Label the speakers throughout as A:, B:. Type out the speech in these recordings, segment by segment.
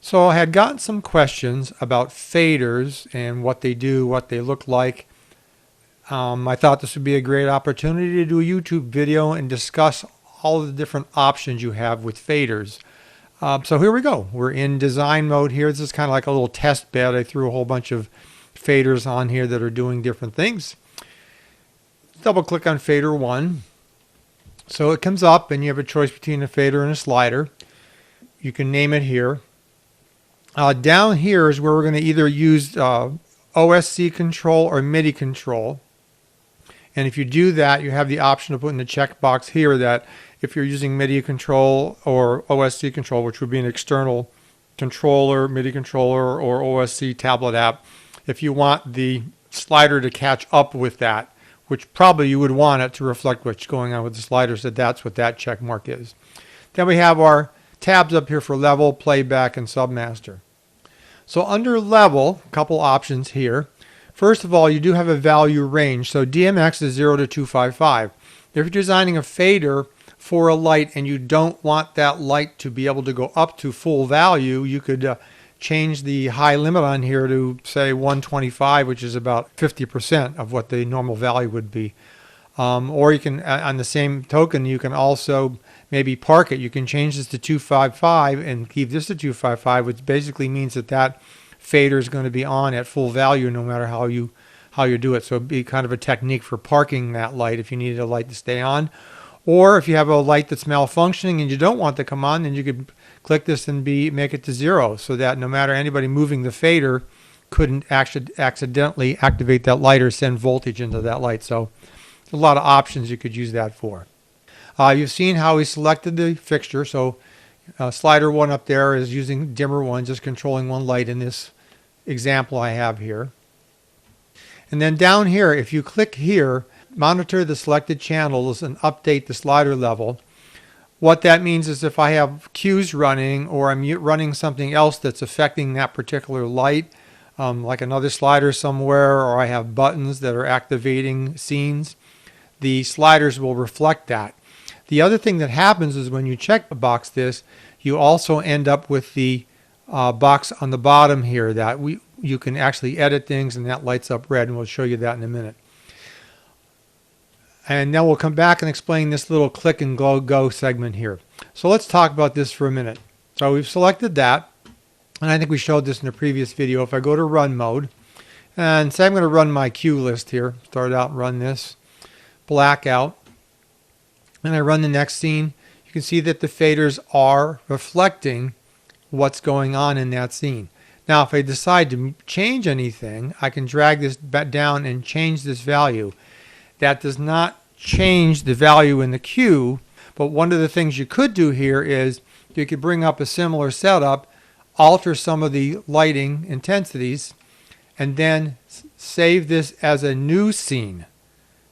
A: So I had gotten some questions about faders and what they do, what they look like. I thought this would be a great opportunity to do a YouTube video and discuss all of the different options you have with faders. So here we go. We're in design mode here. This is kind of like a little test bed. I threw a whole bunch of faders on here that are doing different things. Double click on fader 1. So it comes up and you have a choice between a fader and a slider. You can name it here. Down here is where we're going to either use OSC control or MIDI control. And if you do that, you have the option of putting the checkbox here that if you're using MIDI control or OSC control, which would be an external controller, MIDI controller, or OSC tablet app, if you want the slider to catch up with that, which probably you would want it to reflect what's going on with the slider, so that's what that check mark is. Then we have our tabs up here for level, playback, and submaster. So under level, a couple options here. First of all, you do have a value range. So DMX is 0 to 255. If you're designing a fader for a light and you don't want that light to be able to go up to full value, you could change the high limit on here to say 125, which is about 50% of what the normal value would be. Or you can, on the same token, you can also maybe park it. You can change this to 255 and keep this to 255, which basically means that that fader is going to be on at full value no matter how you do it. So it'd be kind of a technique for parking that light if you needed a light to stay on. Or if you have a light that's malfunctioning and you don't want it to come on, then you could click this and make it to 0 so that no matter anybody moving the fader couldn't accidentally activate that light or send voltage into that light. So a lot of options you could use that for. You've seen how we selected the fixture. So slider 1 up there is using dimmer 1, just controlling one light in this example I have here. And then down here, if you click here, monitor the selected channels and update the slider level. What that means is if I have cues running or I'm running something else that's affecting that particular light, like another slider somewhere, or I have buttons that are activating scenes, the sliders will reflect that. The other thing that happens is when you checkbox this, you also end up with the box on the bottom here that you can actually edit things, and that lights up red, and we'll show you that in a minute. And then we'll come back and explain this little click and go segment here. So let's talk about this for a minute. So we've selected that, and I think we showed this in a previous video. If I go to run mode, and say I'm going to run my cue list here, start out and run this, blackout, and I run the next scene, you can see that the faders are reflecting what's going on in that scene. Now if I decide to change anything, I can drag this back down and change this value. That does not change the value in the cue, but one of the things you could do here is you could bring up a similar setup, alter some of the lighting intensities, and then save this as a new scene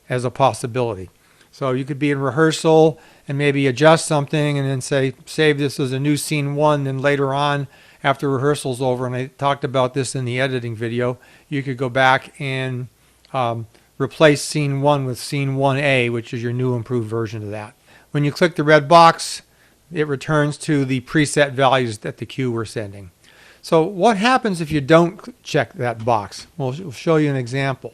A: as a possibility. So you could be in rehearsal and maybe adjust something and then say save this as a new scene 1, then later on after rehearsal's over, and I talked about this in the editing video, you could go back and replace scene 1 with scene 1A, which is your new improved version of that. When you click the red box, it returns to the preset values that the cue we're sending. So what happens if you don't check that box? We'll show you an example.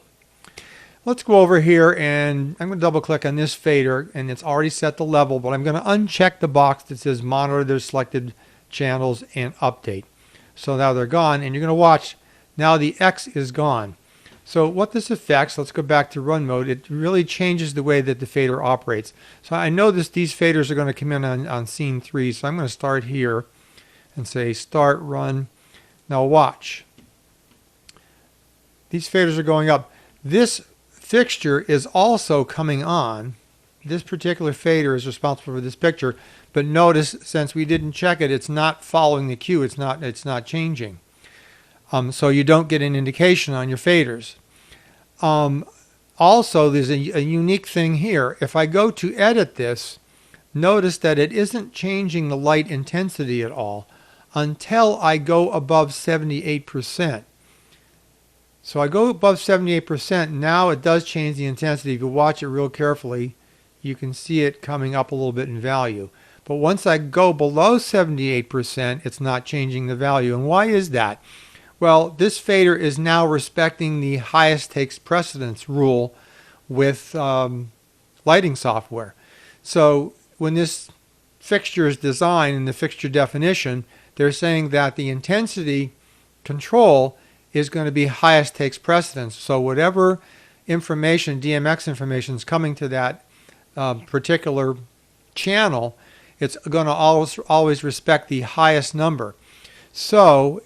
A: Let's go over here, and I'm going to double click on this fader, and it's already set the level, but I'm going to uncheck the box that says monitor the selected channels and update. So now they're gone, and you're going to watch now the X is gone. So what this affects, let's go back to run mode, it really changes the way that the fader operates. So I know these faders are going to come in on scene 3, so I'm going to start here and say start run. Now watch. These faders are going up. This fixture is also coming on. This particular fader is responsible for this picture, but notice since we didn't check it, it's not following the cue, it's not changing. So you don't get an indication on your faders. Also, there's a unique thing here. If I go to edit this, notice that it isn't changing the light intensity at all until I go above 78%. So I go above 78%, now it does change the intensity. If you watch it real carefully, you can see it coming up a little bit in value. But once I go below 78%, it's not changing the value. And why is that? Well, this fader is now respecting the highest takes precedence rule with lighting software. So when this fixture is designed in the fixture definition, they're saying that the intensity control is going to be highest takes precedence. So whatever information, DMX information, is coming to that particular channel, it's going to always respect the highest number. So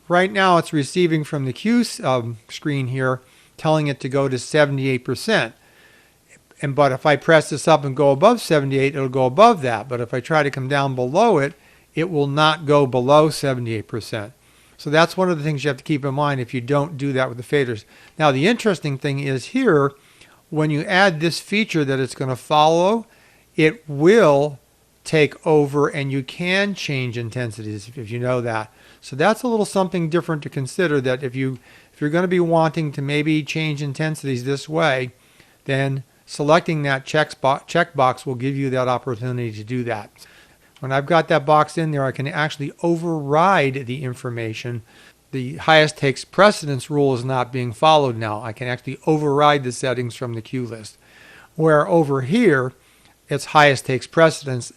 A: right now it's receiving from the Q screen here, telling it to go to 78%. But if I press this up and go above 78, it'll go above that. But if I try to come down below it, it will not go below 78%. So that's one of the things you have to keep in mind if you don't do that with the faders. Now the interesting thing is here, when you add this feature that it's going to follow, it will take over and you can change intensities if you know that. So that's a little something different to consider, that if you're going to be wanting to maybe change intensities this way, then selecting that checkbox will give you that opportunity to do that. When I've got that box in there, I can actually override the information. The highest takes precedence rule is not being followed now. I can actually override the settings from the Q list. Where over here, it's highest takes precedence,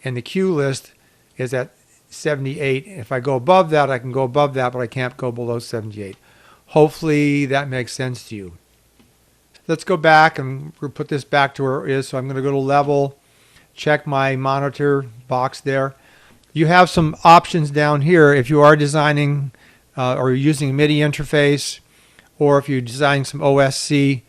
A: and the Q list is at 78. If I go above that, I can go above that, but I can't go below 78. Hopefully that makes sense to you. Let's go back and we'll put this back to where it is. So I'm going to go to level, check my monitor box there. You have some options down here if you are designing or using a MIDI interface, or if you're designing some OSC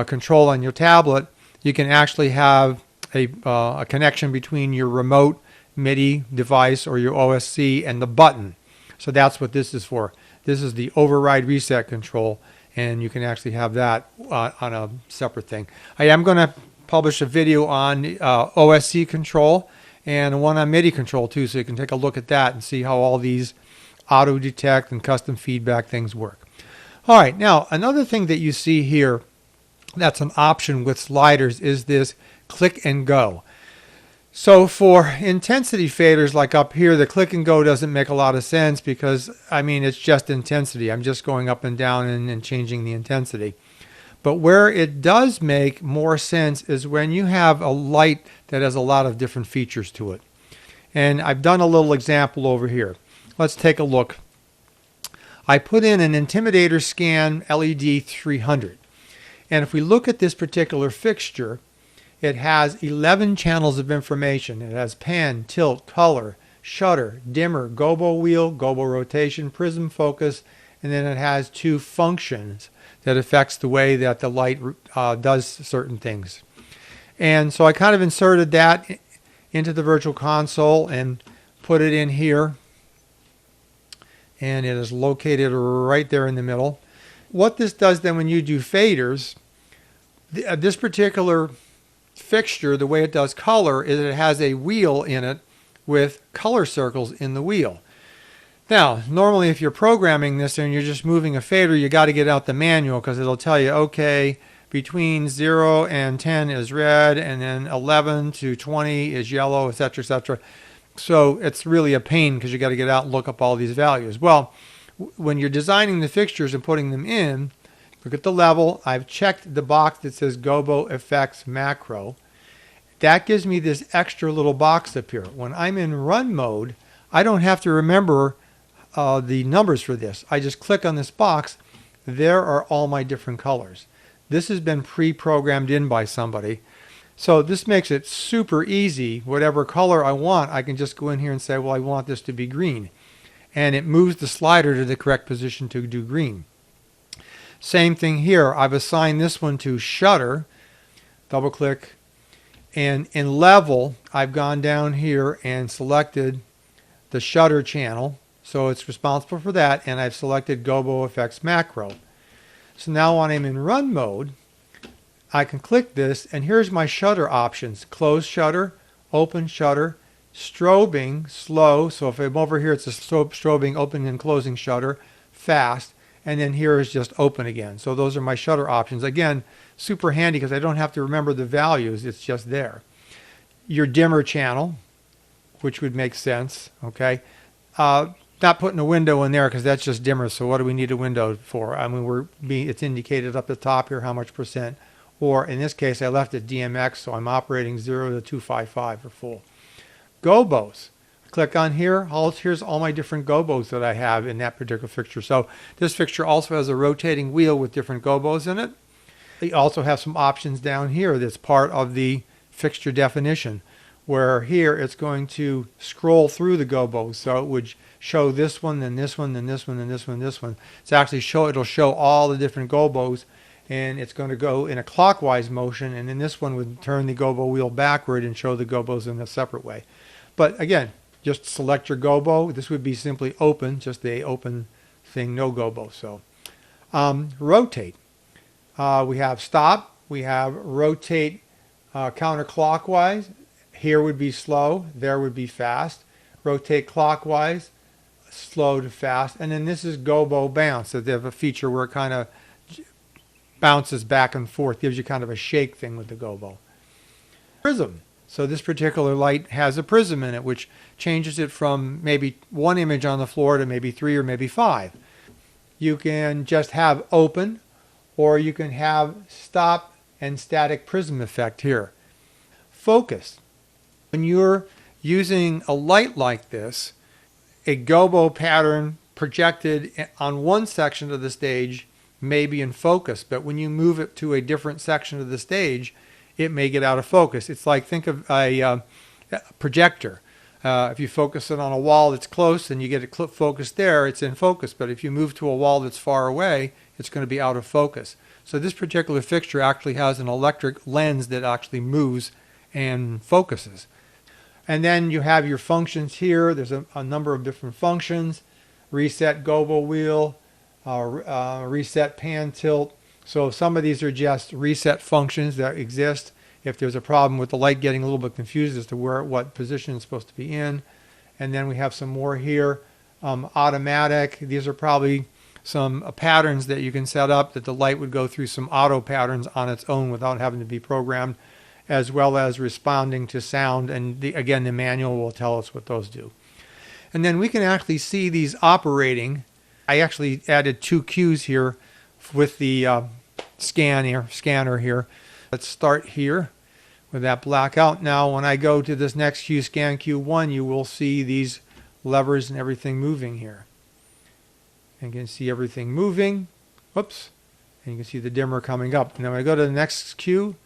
A: control on your tablet, you can actually have a connection between your remote MIDI device or your OSC and the button. So that's what this is for. This is the override reset control, and you can actually have that on a separate thing. I am going to publish a video on OSC control and one on MIDI control too, so you can take a look at that and see how all these auto detect and custom feedback things work. All right, now another thing that you see here that's an option with sliders is this click and go. So for intensity faders like up here, the click and go doesn't make a lot of sense because, I mean, it's just intensity. I'm just going up and down and changing the intensity. But where it does make more sense is when you have a light that has a lot of different features to it. And I've done a little example over here. Let's take a look. I put in an Intimidator Scan LED 300. And if we look at this particular fixture, it has 11 channels of information. It has pan, tilt, color, shutter, dimmer, gobo wheel, gobo rotation, prism focus, and then it has 2 functions that affects the way that the light does certain things. And so I kind of inserted that into the virtual console and put it in here. And it is located right there in the middle. What this does then when you do faders, this particular fixture, the way it does color, is it has a wheel in it with color circles in the wheel. Now, normally if you're programming this and you're just moving a fader, you got to get out the manual because it'll tell you, okay, between 0 and 10 is red, and then 11 to 20 is yellow, etc., etc. So it's really a pain because you got to get out and look up all these values. Well, when you're designing the fixtures and putting them in, look at the level. I've checked the box that says Gobo Effects Macro. That gives me this extra little box up here. When I'm in run mode, I don't have to remember the numbers for this. I just click on this box. There are all my different colors. This has been pre-programmed in by somebody. So this makes it super easy. Whatever color I want, I can just go in here and say, well, I want this to be green. And it moves the slider to the correct position to do green. Same thing here. I've assigned this one to shutter. Double click. And in level, I've gone down here and selected the shutter channel. So it's responsible for that. And I've selected Gobo Effects Macro. So now when I'm in run mode, I can click this, and here's my shutter options. Close shutter, open shutter, strobing, slow. So if I'm over here, it's a strobing, open and closing shutter, fast. And then here is just open again. So those are my shutter options. Again, super handy because I don't have to remember the values. It's just there. Your dimmer channel, which would make sense, okay? Not putting a window in there because that's just dimmer, so what do we need a window for? I mean, it's indicated up the top here how much percent, or in this case, I left it DMX, so I'm operating 0 to 255 or full. Gobos. Click on here. Here's all my different gobos that I have in that particular fixture. So this fixture also has a rotating wheel with different gobos in it. You also have some options down here that's part of the fixture definition, where here it's going to scroll through the gobos. So it would show this one, then this one, then this one, then this one, this one. It's actually it'll show all the different gobos, and it's going to go in a clockwise motion, and then this one would turn the gobo wheel backward and show the gobos in a separate way. But again, just select your gobo. This would be simply open, just the open thing, no gobo. So rotate. We have stop. We have rotate counterclockwise. Here would be slow. There would be fast. Rotate clockwise, slow to fast. And then this is gobo bounce. So they have a feature where it kind of bounces back and forth, gives you kind of a shake thing with the gobo. Prism. So this particular light has a prism in it, which changes it from maybe one image on the floor to maybe 3 or maybe 5. You can just have open, or you can have stop and static prism effect here. Focus. When you're using a light like this, a gobo pattern projected on one section of the stage may be in focus, but when you move it to a different section of the stage, it may get out of focus. It's like, think of a projector. If you focus it on a wall that's close and you get it focused there, it's in focus. But if you move to a wall that's far away, it's going to be out of focus. So this particular fixture actually has an electric lens that actually moves and focuses. And then you have your functions here. There's a number of different functions. Reset gobo wheel, reset pan tilt. So some of these are just reset functions that exist if there's a problem with the light getting a little bit confused as to what position it's supposed to be in. And then we have some more here. Automatic. These are probably some patterns that you can set up that the light would go through some auto patterns on its own without having to be programmed, as well as responding to sound. And again, the manual will tell us what those do. And then we can actually see these operating. I actually added 2 Qs here with the scanner here. Let's start here with that blackout. Now when I go to this next Q, scan Q1, you will see these levers and everything moving here. And you can see everything moving. Whoops. And you can see the dimmer coming up. And then when I go to the next Q,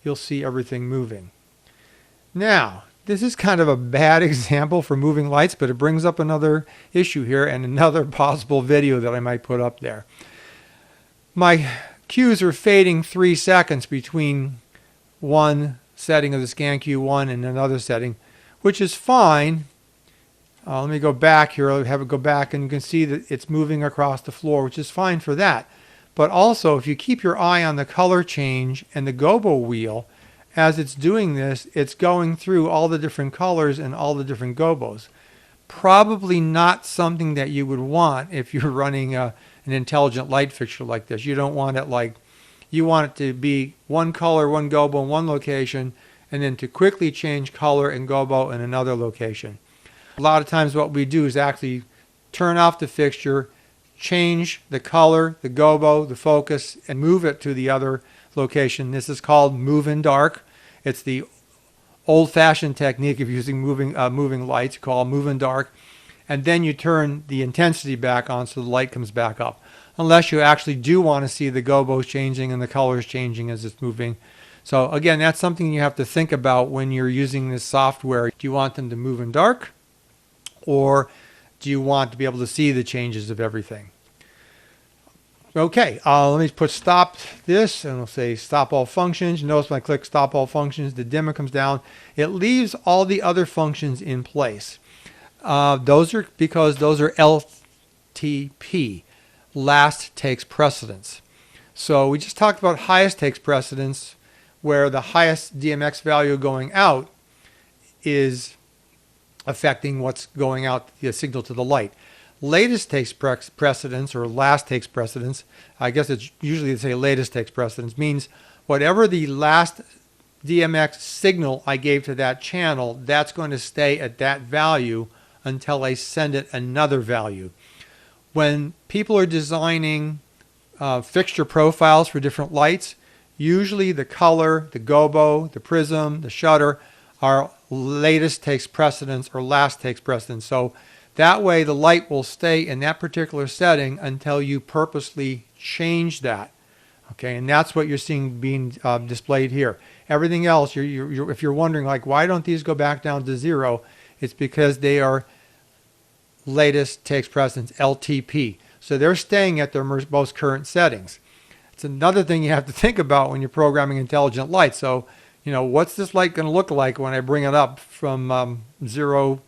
A: you'll see everything moving. Now, this is kind of a bad example for moving lights, but it brings up another issue here and another possible video that I might put up there. My Qs are fading 3 seconds between one setting of the scan Q1 and another setting, which is fine. Let me go back here. I'll have it go back, and you can see that it's moving across the floor, which is fine for that. But also, if you keep your eye on the color change and the gobo wheel, as it's doing this, it's going through all the different colors and all the different gobos. Probably not something that you would want if you're running an intelligent light fixture like this. You don't want it you want it to be one color, one gobo in one location, and then to quickly change color and gobo in another location. A lot of times what we do is actually turn off the fixture, change the color, the gobo, the focus, and move it to the other location. This is called move in dark. It's the old-fashioned technique of using moving lights called move in dark. And then you turn the intensity back on so the light comes back up. Unless you actually do want to see the gobos changing and the colors changing as it's moving. So again, that's something you have to think about when you're using this software. Do you want them to move in dark? Or do you want to be able to see the changes of everything? Okay, let me put stop this, and we'll say stop all functions. Notice when I click stop all functions, the dimmer comes down. It leaves all the other functions in place. Those are because those are LTP, last takes precedence. So we just talked about highest takes precedence, where the highest DMX value going out is affecting what's going out, the signal to the light. Latest takes precedence, or last takes precedence. I guess it's usually they say latest takes precedence, means whatever the last DMX signal I gave to that channel, that's going to stay at that value until I send it another value. When people are designing fixture profiles for different lights, usually the color, the gobo, the prism, the shutter are latest takes precedence or last takes precedence. So that way the light will stay in that particular setting until you purposely change that. Okay, and that's what you're seeing being displayed here. Everything else, if you're wondering, like, why don't these go back down to 0? It's because they are latest takes precedence, LTP. So they're staying at their most current settings. It's another thing you have to think about when you're programming intelligent lights. So, what's this light going to look like when I bring it up from 0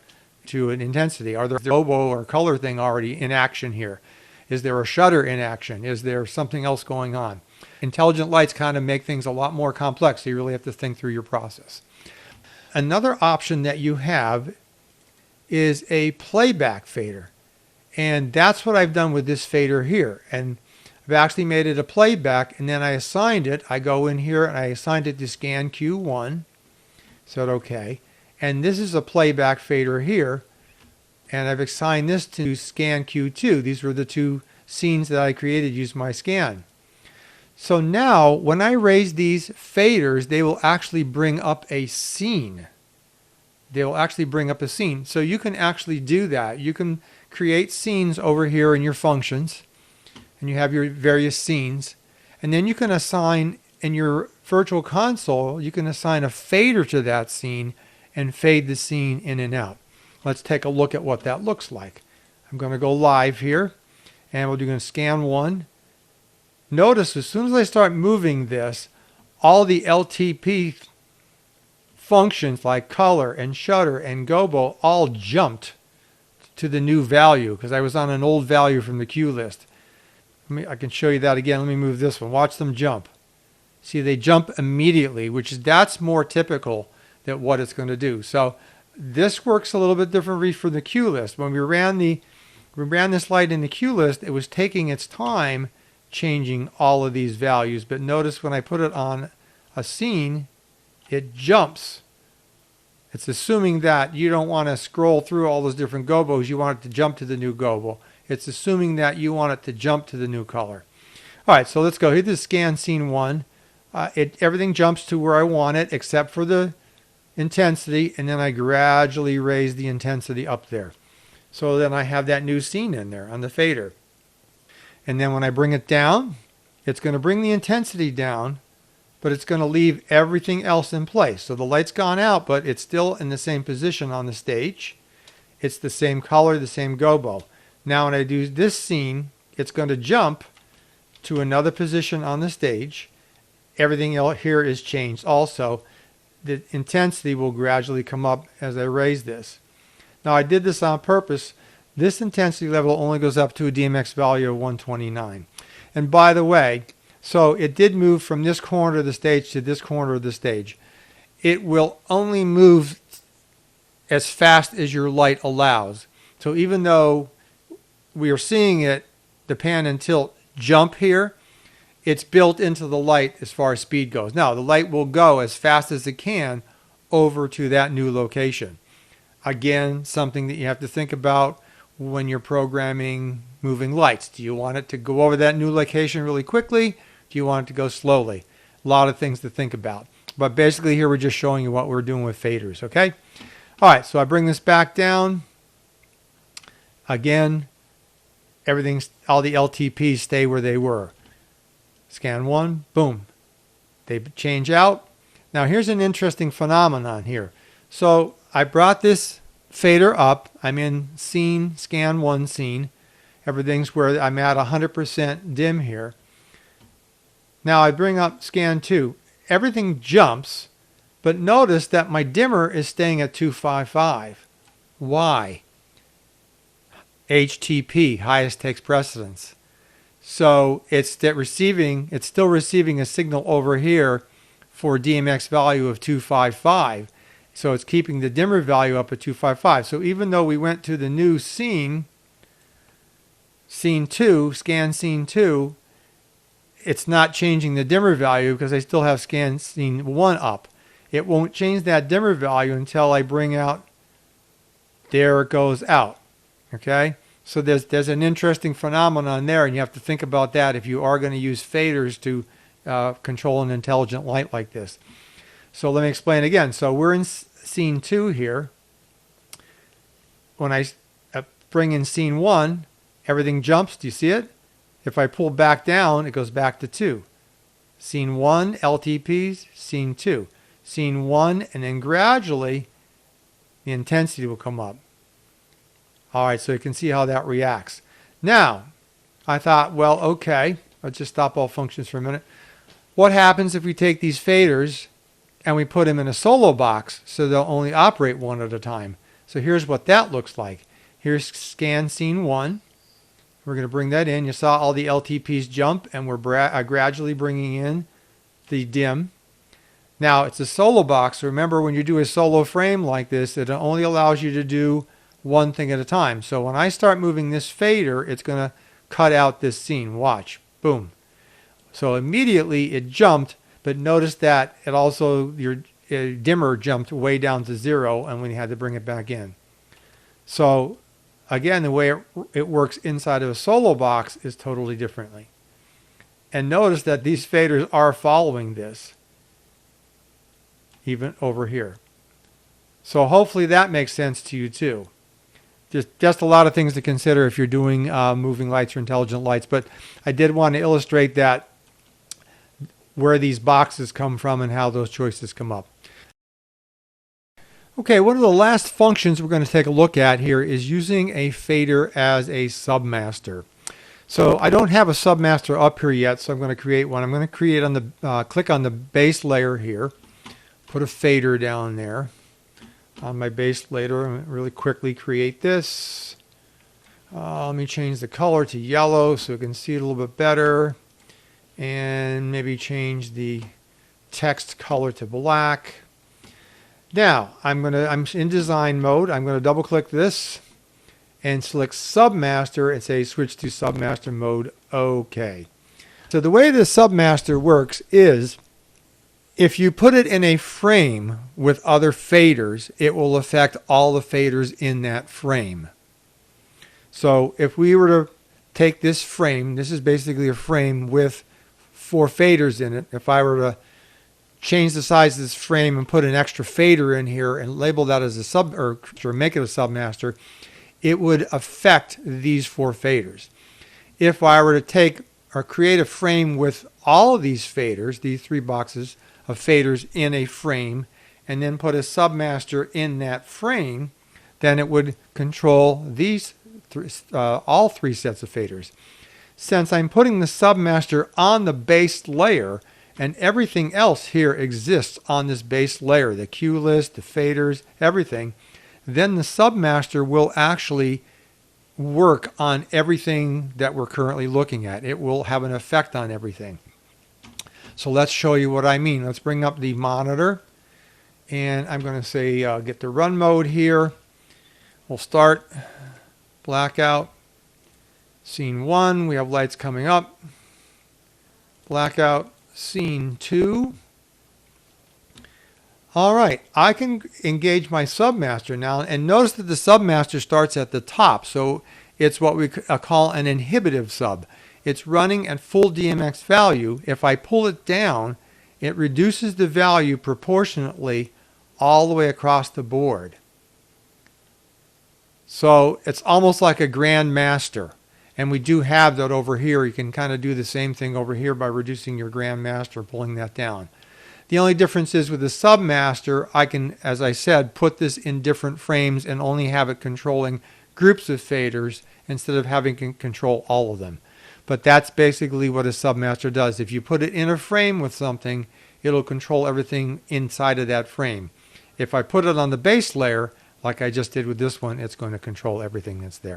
A: to an intensity? Are there gobo or color thing already in action here? Is there a shutter in action? Is there something else going on? Intelligent lights kind of make things a lot more complex, so you really have to think through your process. Another option that you have is a playback fader. And that's what I've done with this fader here. And I've actually made it a playback, and then I assigned it. I go in here and I assigned it to scan Q1. Said okay. And this is a playback fader here. And I've assigned this to scan Q2. These were the two scenes that I created using my scan. So now when I raise these faders, they will actually bring up a scene. They will actually bring up a scene. So you can actually do that. You can create scenes over here in your functions, and you have your various scenes. And then you can assign in your virtual console, you can assign a fader to that scene and fade the scene in and out. Let's take a look at what that looks like. I'm going to go live here, and we're going to scan 1. Notice as soon as I start moving this, all the LTP functions like color and shutter and gobo all jumped to the new value because I was on an old value from the Q list. I can show you that again. Let me move this one. Watch them jump. See, they jump immediately, that's more typical than what it's going to do. So this works a little bit differently for the Q list. When we ran this light in the Q list, it was taking its time changing all of these values. But notice when I put it on a scene, it jumps. It's assuming that you don't want to scroll through all those different gobos. You want it to jump to the new gobo. It's assuming that you want it to jump to the new color. All right, so let's go. Hit this scan scene 1. Everything jumps to where I want it except for the intensity, and then I gradually raise the intensity up there. So then I have that new scene in there on the fader. And then when I bring it down, it's going to bring the intensity down, but it's going to leave everything else in place. So the light's gone out, but it's still in the same position on the stage. It's the same color, the same gobo. Now when I do this scene, it's going to jump to another position on the stage. Everything else here is changed also. The intensity will gradually come up as I raise this. Now I did this on purpose. This intensity level only goes up to a DMX value of 129. And by the way, so it did move from this corner of the stage to this corner of the stage. It will only move as fast as your light allows. So even though we are seeing it, the pan and tilt jump here, it's built into the light as far as speed goes. Now, the light will go as fast as it can over to that new location. Again, something that you have to think about when you're programming moving lights. Do you want it to go over that new location really quickly? Do you want it to go slowly? A lot of things to think about. But basically here we're just showing you what we're doing with faders, okay? All right, so I bring this back down. Again, all the LTPs stay where they were. Scan 1, boom. They change out. Now here's an interesting phenomenon here. So I brought this fader up. I'm in scene, scan 1 scene. Everything's where I'm at 100% dim here. Now I bring up scan 2. Everything jumps, but notice that my dimmer is staying at 255. Why? HTP, highest takes precedence. So it's still receiving a signal over here for DMX value of 255. So it's keeping the dimmer value up at 255. So even though we went to the new scene, scene 2, scan scene 2, it's not changing the dimmer value because I still have scan scene 1 up. it won't change that dimmer value until I bring out, there it goes out. Okay? So there's an interesting phenomenon there, and you have to think about that if you are going to use faders to control an intelligent light like this. So let me explain again. So we're in scene 2 here. When I bring in scene 1, everything jumps. Do you see it? If I pull back down, it goes back to 2. Scene 1, LTPs, scene 2. Scene 1, and then gradually the intensity will come up. All right, so you can see how that reacts. Now, I thought, well, okay, let's just stop all functions for a minute. What happens if we take these faders and we put them in a solo box so they'll only operate one at a time? So here's what that looks like. Here's scan scene 1. We're going to bring that in. You saw all the LTPs jump, and we're gradually bringing in the dim. Now, it's a solo box. Remember, when you do a solo frame like this, it only allows you to do one thing at a time. So when I start moving this fader, it's going to cut out this scene. Watch. Boom. So immediately it jumped, but notice that it also, your dimmer jumped way down to 0, and we had to bring it back in. So again, the way it works inside of a solo box is totally differently. And notice that these faders are following this, even over here. So hopefully that makes sense to you too. Just a lot of things to consider if you're doing moving lights or intelligent lights. But I did want to illustrate that, where these boxes come from and how those choices come up. Okay, one of the last functions we're going to take a look at here is using a fader as a submaster. So I don't have a submaster up here yet, so I'm going to create one. I'm going to create on the click on the base layer here, put a fader down there on my base layer, and really quickly create this. Let me change the color to yellow so you can see it a little bit better, and maybe change the text color to black. Now I'm in design mode. I'm going to double click this and select Submaster and say switch to Submaster mode. OK. So the way the Submaster works is, if you put it in a frame with other faders, it will affect all the faders in that frame. So if we were to take this frame, this is basically a frame with 4 faders in it. If I were to change the size of this frame and put an extra fader in here and label that as a or make it a submaster, it would affect these 4 faders. If I were to take or create a frame with all of these faders, these 3 boxes of faders in a frame, and then put a submaster in that frame, then it would control these all 3 sets of faders. Since I'm putting the submaster on the base layer, and everything else here exists on this base layer, the cue list, the faders, everything, then the submaster will actually work on everything that we're currently looking at. It will have an effect on everything. So let's show you what I mean. Let's bring up the monitor, and I'm going to say get to run mode here. We'll start blackout. Scene 1, we have lights coming up. Blackout. Scene 2. All right, I can engage my submaster now, and notice that the submaster starts at the top, so it's what we call an inhibitive sub. It's running at full DMX value. If I pull it down, it reduces the value proportionately all the way across the board. So it's almost like a Grand Master. And we do have that over here. You can kind of do the same thing over here by reducing your Grand Master, pulling that down. The only difference is with the Submaster, I can, as I said, put this in different frames and only have it controlling groups of faders instead of having to control all of them. But that's basically what a Submaster does. If you put it in a frame with something, it'll control everything inside of that frame. If I put it on the base layer, like I just did with this one, it's going to control everything that's there.